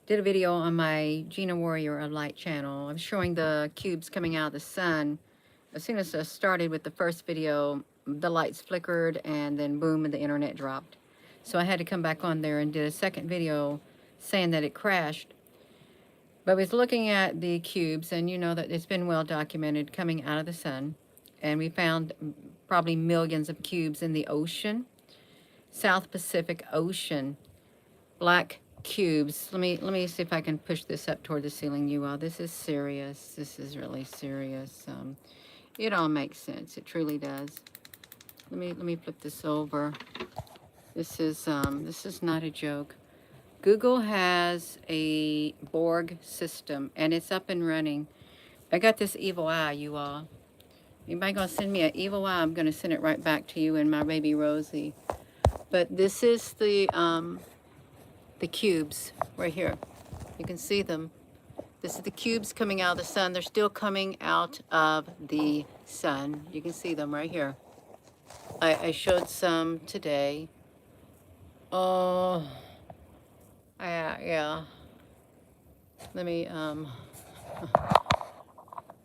did a video on my Gina Warrior of Light channel. I'm showing the cubes coming out of the sun. As soon as I started with the first video, the lights flickered and then boom, and the internet dropped. So I had to come back on there and did a second video saying that it crashed. But I was looking at the cubes, and you know that it's been well documented coming out of the sun. And we found probably millions of cubes in the ocean, South Pacific Ocean, black cubes. Let me see if I can push this up toward the ceiling, you all. This is serious. This is really serious. It all makes sense. It truly does. Let me flip this over. This is not a joke. Google has a Borg system, and it's up and running. I got this evil eye, you all. Anybody gonna send me an evil eye? I'm gonna send it right back to you and my baby Rosie. But this is the cubes right here. You can see them. This is the cubes coming out of the sun. They're still coming out of the sun. You can see them right here. I showed some today. Oh, yeah. Let me,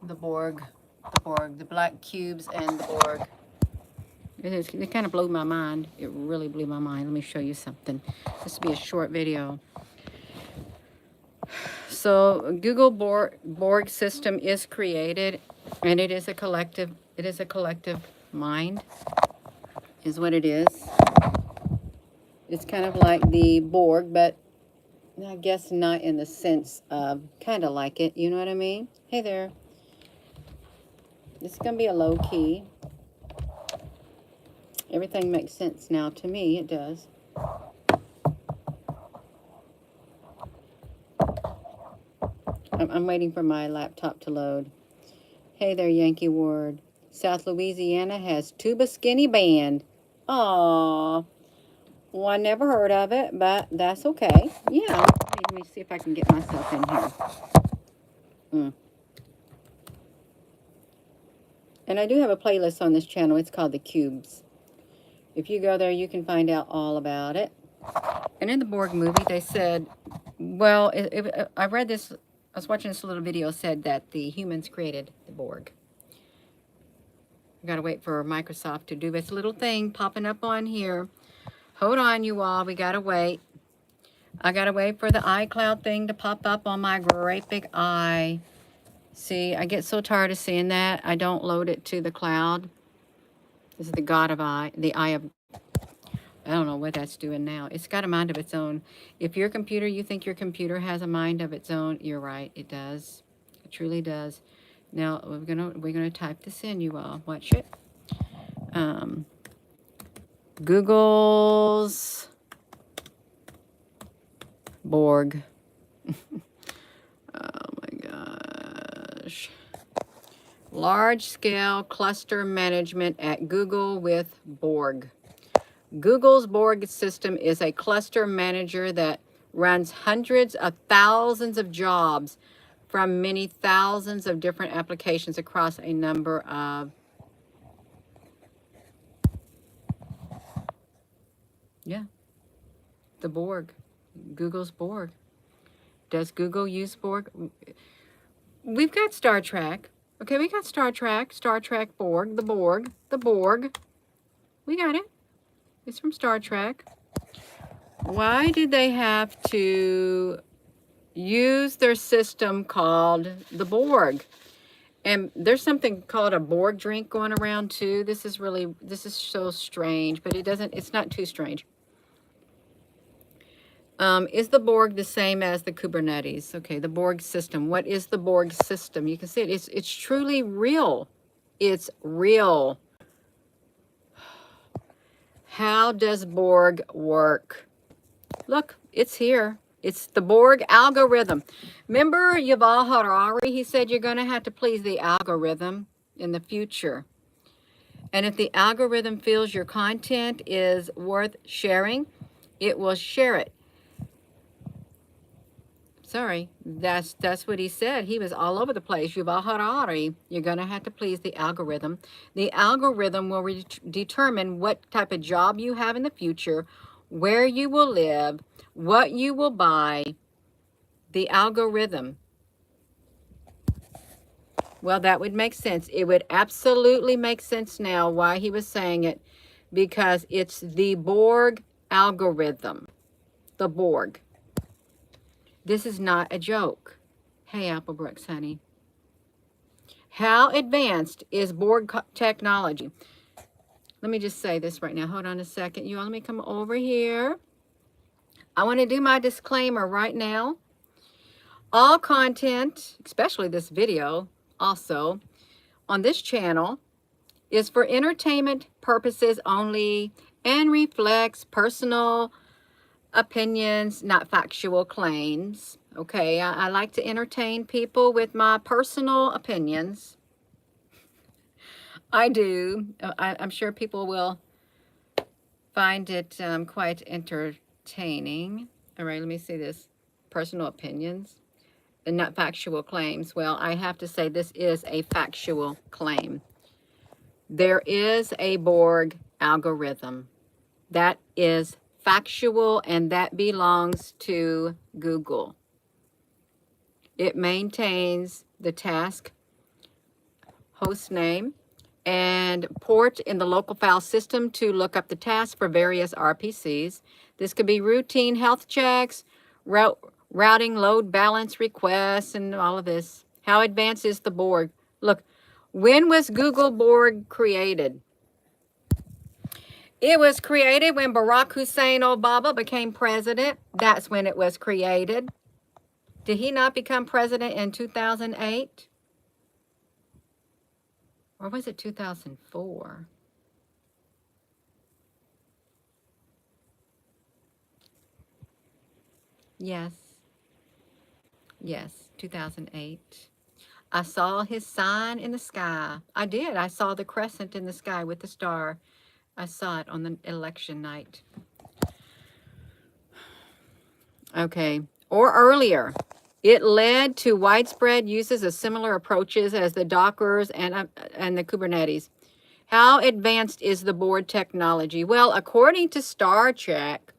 the Borg, the black cubes and the Borg. It kind of blew my mind. It really blew my mind. Let me show you something. This will be a short video. So Google Borg system is created, and it is a collective mind, is what it is. It's kind of like the Borg, but I guess not in the sense of kind of like it. You know what I mean? Hey there. This is going to be a low key. Everything makes sense now to me. It does. I'm waiting for my laptop to load. Hey there, Yankee Ward. South Louisiana has Tuba Skinny Band. Aww. Well, I never heard of it, but that's okay. Yeah. Let me see if I can get myself in here. And I do have a playlist on this channel. It's called The Cubes. If you go there, you can find out all about it. And in the Borg movie, they said, well, I read this, I was watching this little video, said that the humans created the Borg. I gotta wait for Microsoft to do this little thing popping up on here. Hold on, you all, we gotta wait. I gotta wait for the iCloud thing to pop up on my great big eye. See, I get so tired of seeing that. I don't load it to the cloud. This is the God of eye, the eye of, I don't know what that's doing now. It's got a mind of its own. If your computer, you think your computer has a mind of its own, you're right, it does. It truly does. Now we're gonna type this in, you all. Watch it. Google's Borg. Oh my gosh. Large-scale cluster management at Google with Borg. Google's Borg system is a cluster manager that runs hundreds of thousands of jobs from many thousands of different applications across a number of, yeah, the Borg, Google's Borg. Does Google use Borg? We've got Star Trek. Okay, we got Star Trek Borg, the Borg. We got it. It's from Star Trek. Why did they have to use their system called the Borg? And there's something called a Borg drink going around too. This is so strange, but it's not too strange. Is the Borg the same as the Kubernetes? Okay, the Borg system. What is the Borg system? You can see it. It's truly real. It's real. How does Borg work? Look, it's here. It's the Borg algorithm. Remember Yuval Harari? He said you're going to have to please the algorithm in the future. And if the algorithm feels your content is worth sharing, it will share it. Sorry, that's what he said. He was all over the place. Yuval Harari, you're going to have to please the algorithm. The algorithm will determine what type of job you have in the future, where you will live, what you will buy, The algorithm. Well, that would make sense. It would absolutely make sense now why he was saying it, because it's the Borg algorithm. The Borg. This is not a joke. Hey, Applebrooks, honey. How advanced is Borg technology? Let me just say this right now. Hold on a second. You all, let me come over here. I want to do my disclaimer right now. All content, especially this video, also on this channel, is for entertainment purposes only and reflects personal opinions, not factual claims. Okay, I like to entertain people with my personal opinions. I do. I'm sure people will find it quite entertaining. All right, let me see this. Personal opinions and not factual claims. Well, I have to say this is a factual claim. There is a Borg algorithm. That is factual, and that belongs to Google. It maintains the task host name and port in the local file system to look up the task for various RPCs. This could be routine health checks, routing load balance requests, and all of this. How advanced is the Borg? Look, when was Google Borg created? It was created when Barack Hussein Obama became president. That's when it was created. Did he not become president in 2008? Or was it 2004? Yes. Yes, 2008. I saw his sign in the sky. I did. I saw the crescent in the sky with the star. I saw it on the election night. Okay. Or earlier. It led to widespread uses of similar approaches as the Dockers and the Kubernetes. How advanced is the Borg technology? Well, according to Star Trek,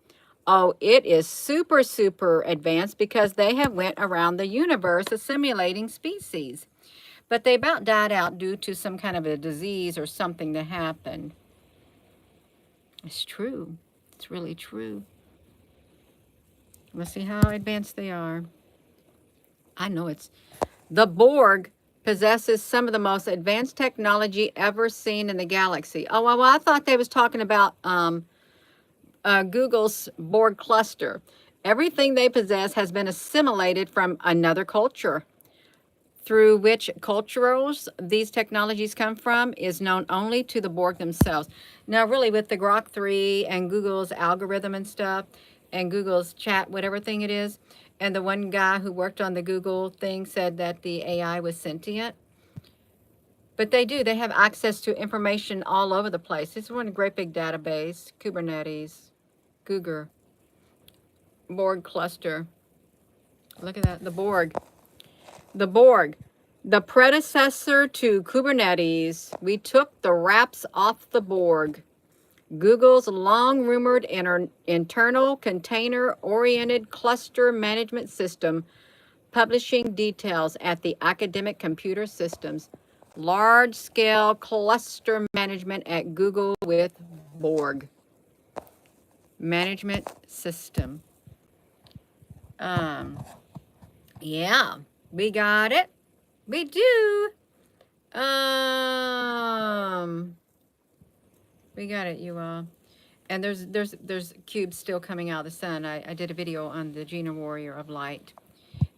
oh, it is super, super advanced because they have went around the universe assimilating species. But they about died out due to some kind of a disease or something that happened. It's true. It's really true. Let's see how advanced they are. I know it's... The Borg possesses some of the most advanced technology ever seen in the galaxy. Oh, well, I thought they was talking about Google's Borg cluster. Everything they possess has been assimilated from another culture. Through which cultures these technologies come from is known only to the Borg themselves. Now, really, with the Grok 3 and Google's algorithm and stuff, and Google's chat, whatever thing it is, and the one guy who worked on the Google thing said that the AI was sentient. But they do. They have access to information all over the place. This is one great big database, Kubernetes, Google, Borg cluster. Look at that, the Borg. The Borg, the predecessor to Kubernetes. We took the wraps off the Borg. Google's long-rumored internal container-oriented cluster management system, publishing details at the Academic Computer Systems. Large-scale cluster management at Google with Borg. Management system. Yeah, we got it. We do. We got it, you all. And there's cubes still coming out of the sun. I did a video on the Gina Warrior of Light.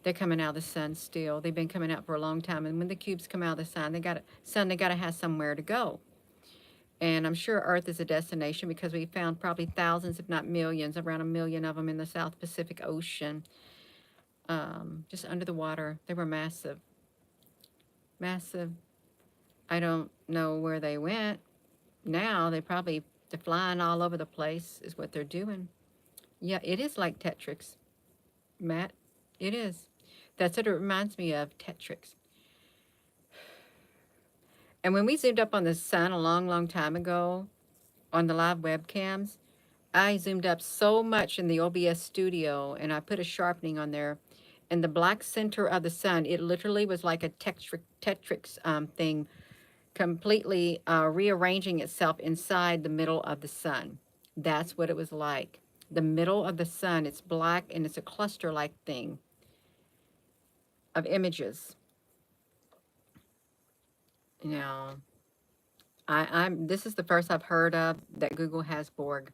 They're coming out of the sun still. They've been coming out for a long time. And when the cubes come out of the sun, they gotta have somewhere to go. And I'm sure Earth is a destination because we found probably thousands, if not millions, around 1 million of them in the South Pacific Ocean. Just under the water. They were massive. Massive. I don't know where they went. Now they're flying all over the place is what they're doing. Yeah, it is like Tetrix, Matt. It is. That's what it reminds me of, Tetrix. And when we zoomed up on the sun a long, long time ago on the live webcams, I zoomed up so much in the OBS studio and I put a sharpening on there in the black center of the sun. It literally was like a Tetrix thing, completely rearranging itself inside the middle of the sun. That's what it was like. The middle of the sun, it's black and it's a cluster-like thing of images. Now, this is the first I've heard of that Google has Borg.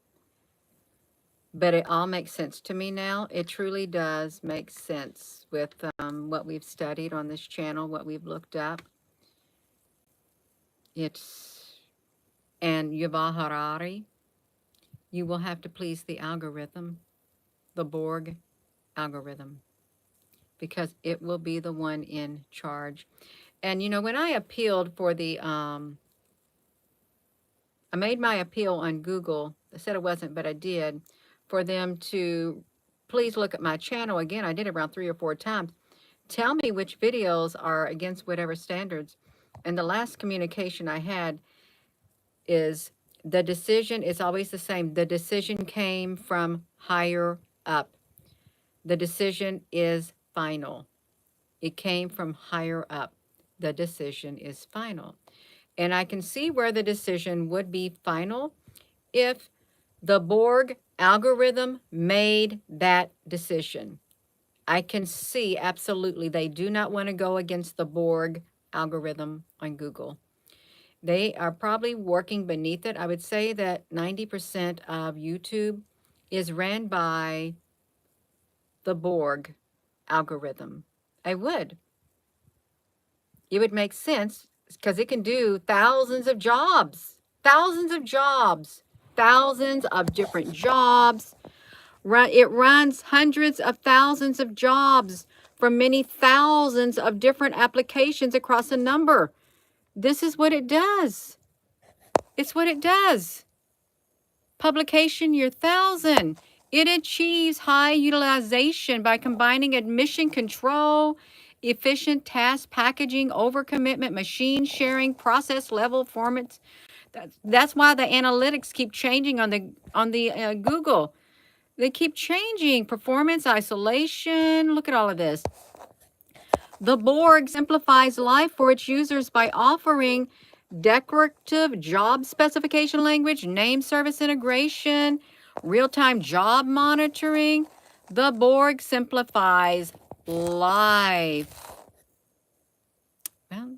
But it all makes sense to me now. It truly does make sense with what we've studied on this channel, what we've looked up. And Yuval Harari, you will have to please the algorithm, the Borg algorithm, because it will be the one in charge. And, you know, when I appealed for the, I made my appeal on Google. I said it wasn't, but I did, for them to please look at my channel again. I did it around 3 or 4 times. Tell me which videos are against whatever standards. And the last communication I had is the decision is always the same. The decision came from higher up. The decision is final. It came from higher up. The decision is final. And I can see where the decision would be final if the Borg algorithm made that decision. I can see absolutely they do not want to go against the Borg algorithm on Google. They are probably working beneath it. I would say that 90% of YouTube is ran by the Borg algorithm. I would. It would make sense because it can do thousands of jobs, thousands of jobs, thousands of different jobs. It runs hundreds of thousands of jobs from many thousands of different applications across a number. This is what it does. It's what it does. Publication year 1000. It achieves high utilization by combining admission control, efficient task packaging, overcommitment, machine sharing, process level formats. That's why the analytics keep changing on the Google. They keep changing. Performance, isolation. Look at all of this. The Borg simplifies life for its users by offering decorative job specification language, name service integration, real-time job monitoring. The Borg simplifies life. Well,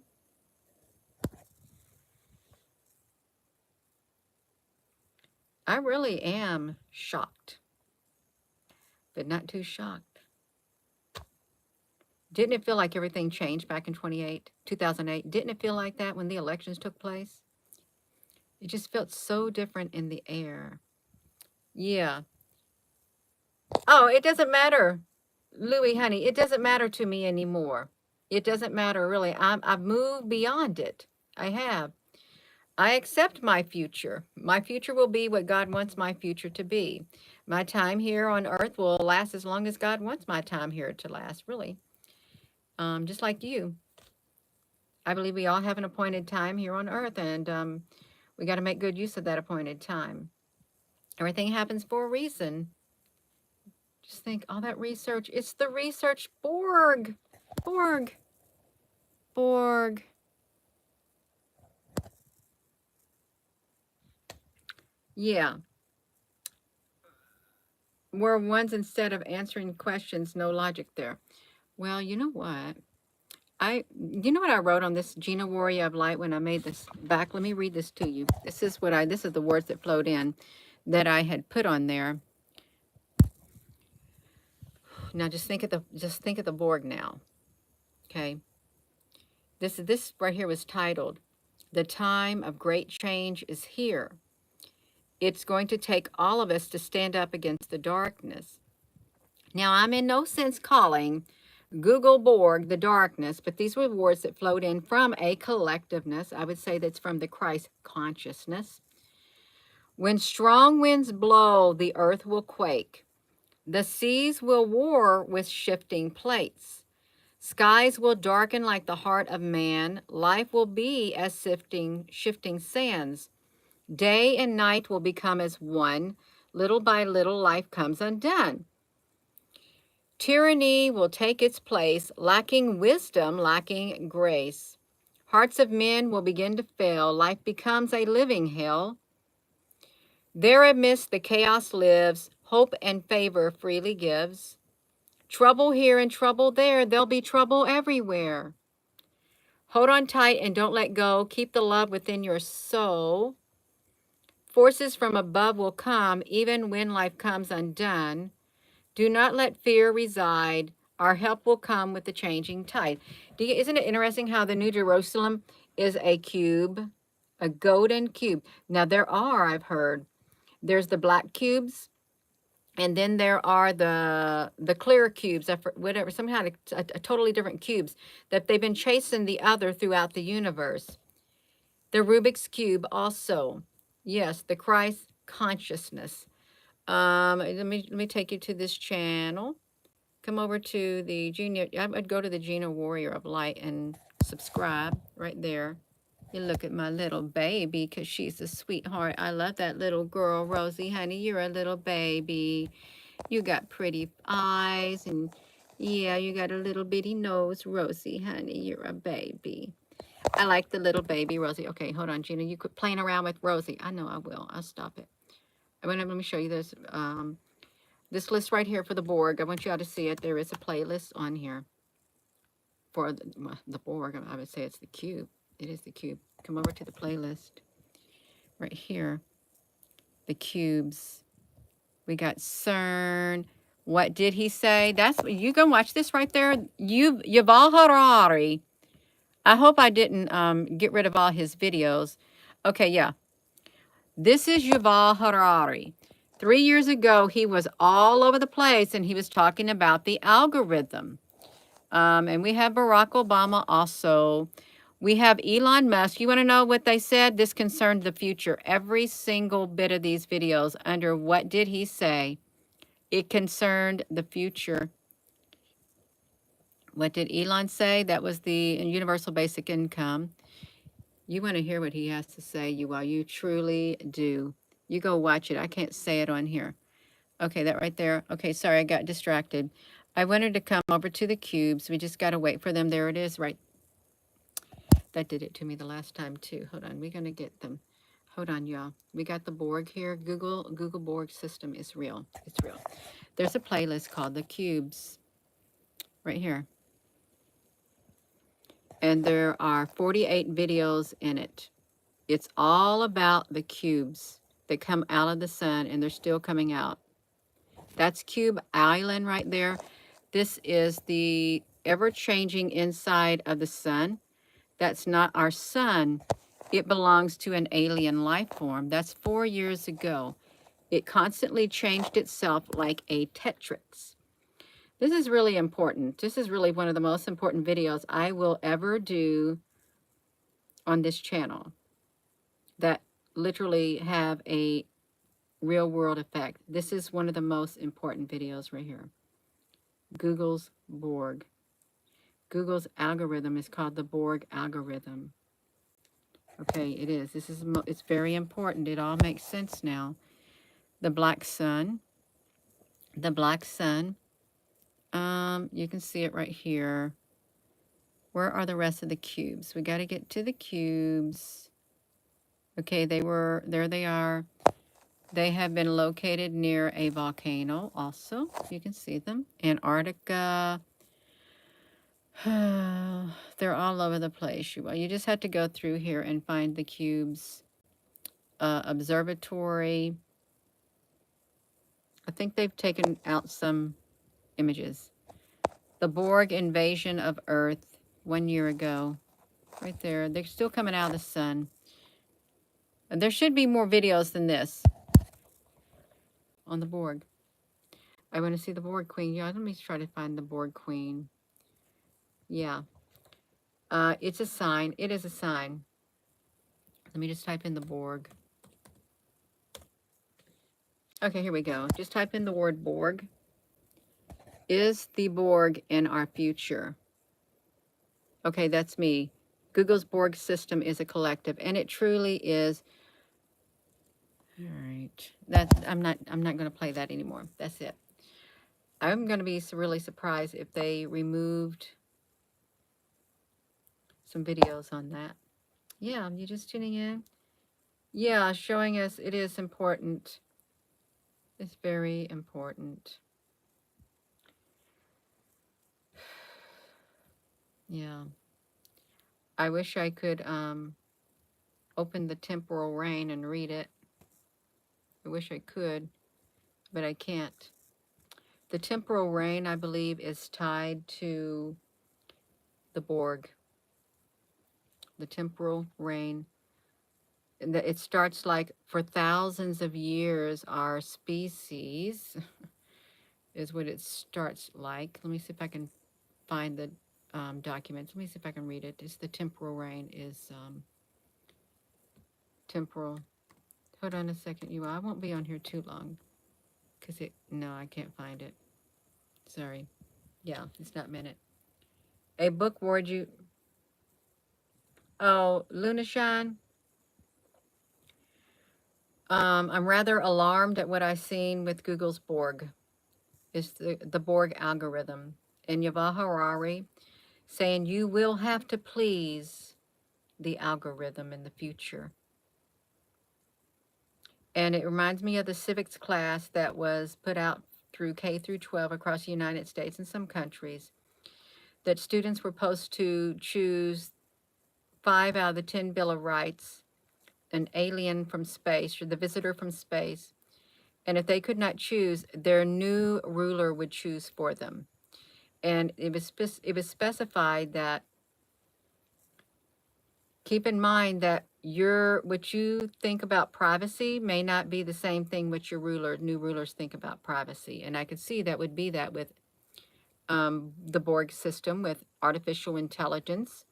I really am shocked, but not too shocked. Didn't it feel like everything changed back in 2008? Didn't it feel like that when the elections took place? It just felt so different in the air. Yeah. Oh, it doesn't matter, Louie, honey. It doesn't matter to me anymore. It doesn't matter, really. I've moved beyond it. I have. I accept my future. My future will be what God wants my future to be. My time here on earth will last as long as God wants my time here to last, really. Just like you. I believe we all have an appointed time here on earth, and we got to make good use of that appointed time. Everything happens for a reason. Just think, all that research. It's the research Borg. Borg. Borg. Yeah. We're ones instead of answering questions, no logic there. Well, you know what? You know what I wrote on this Gina Warrior of Light when I made this back? Let me read this to you. This is the words that flowed in that I had put on there. Now just think of the Borg now. Okay. This right here was titled, "The Time of Great Change is Here." It's going to take all of us to stand up against the darkness. Now, I'm in no sense calling Google Borg the darkness, but these were words that flowed in from a collectiveness. I would say that's from the Christ consciousness. When strong winds blow, the earth will quake. The seas will war with shifting plates. Skies will darken like the heart of man. Life will be as shifting sands. Day and night will become as one. Little by little, life comes undone. Tyranny will take its place, lacking wisdom, lacking grace. Hearts of men will begin to fail. Life becomes a living hell. There amidst the chaos lives, hope and favor freely gives. Trouble here and trouble there, there'll be trouble everywhere. Hold on tight and don't let go. Keep the love within your soul. Forces from above will come, even when life comes undone. Do not let fear reside. Our help will come with the changing tide. Isn't it interesting how the New Jerusalem is a cube, a golden cube? Now there are, I've heard, there's the black cubes, and then there are the clear cubes, whatever, somehow a totally different cubes, that they've been chasing the other throughout the universe. The Rubik's Cube also. Yes, the Christ consciousness. Let me take you to this channel. Come over to the I would go to the Gina Warrior of Light and subscribe right there. You look at my little baby because she's a sweetheart. I love that little girl, Rosie, honey. You're a little baby. You got pretty eyes and yeah, you got a little bitty nose, Rosie, honey. You're a baby. I like the little baby, Rosie. Okay, hold on, Gina. You quit playing around with Rosie. I know I will. I'll stop it. Let me show you this. This list right here for the Borg. I want you all to see it. There is a playlist on here for the Borg. I would say it's the cube. It is the cube. Come over to the playlist right here. The cubes. We got CERN. What did he say? That's you go watch this right there. Yuval Harari. I hope I didn't get rid of all his videos. Okay, yeah. This is Yuval Harari. 3 years ago, he was all over the place, and he was talking about the algorithm. And we have Barack Obama also. We have Elon Musk. You want to know what they said? This concerned the future. Every single bit of these videos under what did he say? It concerned the future. What did Elon say? That was the universal basic income. You want to hear what he has to say, you all. You truly do. You go watch it. I can't say it on here. Okay, that right there. Okay, sorry, I got distracted. I wanted to come over to the cubes. We just got to wait for them. There it is, right. That did it to me the last time, too. Hold on, we're going to get them. Hold on, y'all. We got the Borg here. Google Borg system is real. It's real. There's a playlist called The Cubes right here. And there are 48 videos in it. It's all about the cubes that come out of the sun, and they're still coming out. That's Cube Island right there. This is the ever-changing inside of the sun. That's not our sun. It belongs to an alien life form. That's 4 years ago. It constantly changed itself like a Tetrix. This is really important. This is really one of the most important videos I will ever do on this channel that literally have a real world effect. This is one of the most important videos right here. Google's Borg. Google's algorithm is called the Borg algorithm. Okay, it is. It's very important. It all makes sense now. The black sun. The black sun. You can see it right here. Where are the rest of the cubes? We got to get to the cubes. Okay, there they are. They have been located near a volcano also. You can see them. Antarctica. They're all over the place. You just have to go through here and find the cubes. Observatory. I think they've taken out some images. The Borg invasion of Earth 1 year ago. Right there. They're still coming out of the sun. And there should be more videos than this on the Borg. I want to see the Borg Queen. Yeah, let me try to find the Borg Queen. Yeah. It's a sign. It is a sign. Let me just type in the Borg. Okay, here we go. Just type in the word Borg. Is the Borg in our future? Okay, that's me. Google's Borg system is a collective, and it truly is. All right. I'm not going to play that anymore. That's it. I'm going to be really surprised if they removed some videos on that. Yeah, you just tuning in? Yeah, showing us it is important. It's very important. Yeah. I wish I could open the temporal reign and read it. I wish I could, but I can't. The temporal reign, I believe, is tied to the Borg. The temporal reign. And it starts like for thousands of years, our species is what it starts like. Let me see if I can find the documents. Let me see if I can read it. It's the temporal reign is temporal. Hold on a second, you. I won't be on here too long because no, I can't find it. Sorry. Yeah, it's not minute. A book ward you. Oh, Lunashine. I'm rather alarmed at what I've seen with Google's Borg. It's the Borg algorithm. And Yuval Harari saying you will have to please the algorithm in the future. And it reminds me of the civics class that was put out through K through 12 across the United States and some countries, that students were supposed to choose 5 out of the 10 Bill of Rights, an alien from space or the visitor from space. And if they could not choose, their new ruler would choose for them. And it was specified that keep in mind that what you think about privacy may not be the same thing what your new rulers think about privacy. And I could see that would be that with the Borg system, with artificial intelligence,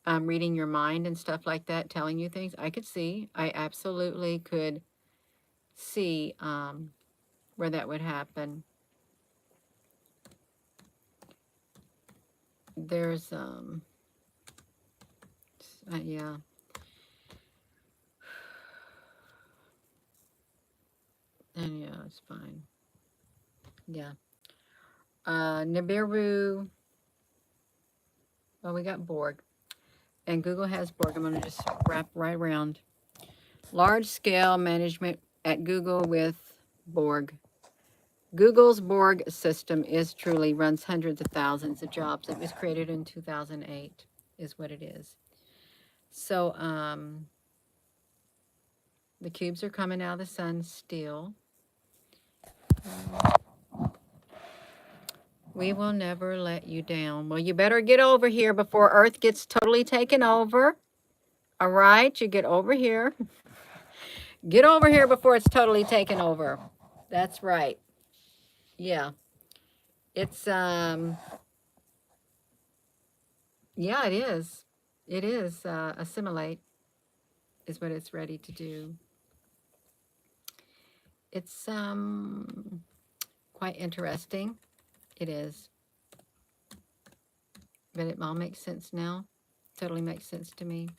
reading your mind and stuff like that, telling you things. I absolutely could see where that would happen. There's, yeah. And yeah, it's fine. Yeah. Nibiru. Well, we got Borg. And Google has Borg. I'm going to just wrap right around. Large scale management at Google with Borg. Google's Borg system runs hundreds of thousands of jobs. It was created in 2008 is what it is. So the cubes are coming out of the sun still. We will never let you down. Well, you better get over here before Earth gets totally taken over. All right, you get over here. Get over here before it's totally taken over. That's right. Yeah. It's yeah, it is. It is assimilate is what it's ready to do. It's quite interesting. It is. But it all makes sense now. Totally makes sense to me.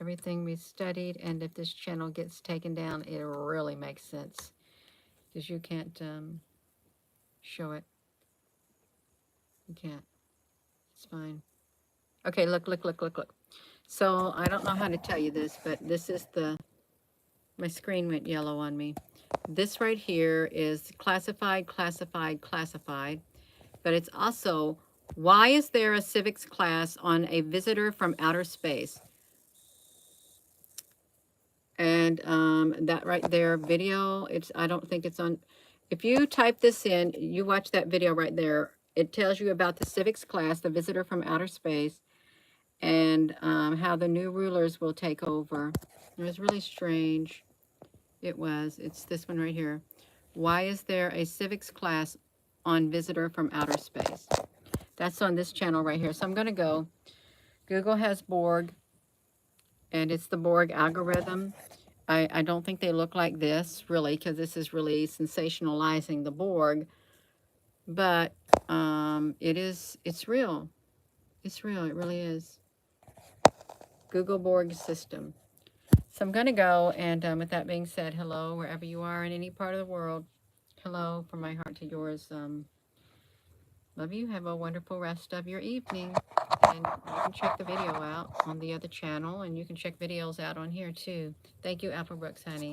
Everything we studied, and if this channel gets taken down, it really makes sense. Because you can't show it. You can't. It's fine. Okay, look. So I don't know how to tell you this, but this is my screen went yellow on me. This right here is classified, but it's also, why is there a civics class on a visitor from outer space? And that right there, video, I don't think it's on. If you type this in, you watch that video right there, it tells you about the civics class, the visitor from outer space, and how the new rulers will take over. It was really strange. It's this one right here. Why is there a civics class on visitor from outer space? That's on this channel right here. So I'm going to go. Google has Borg, and it's the Borg algorithm. I don't think they look like this, really, because this is really sensationalizing the Borg. But it's real. It's real. It really is. Google Borg system. So I'm going to go, and with that being said, hello, wherever you are in any part of the world. Hello from my heart to yours. Love you. Have a wonderful rest of your evening. And you can check the video out on the other channel, and you can check videos out on here too. Thank you, Apple Brooks, honey.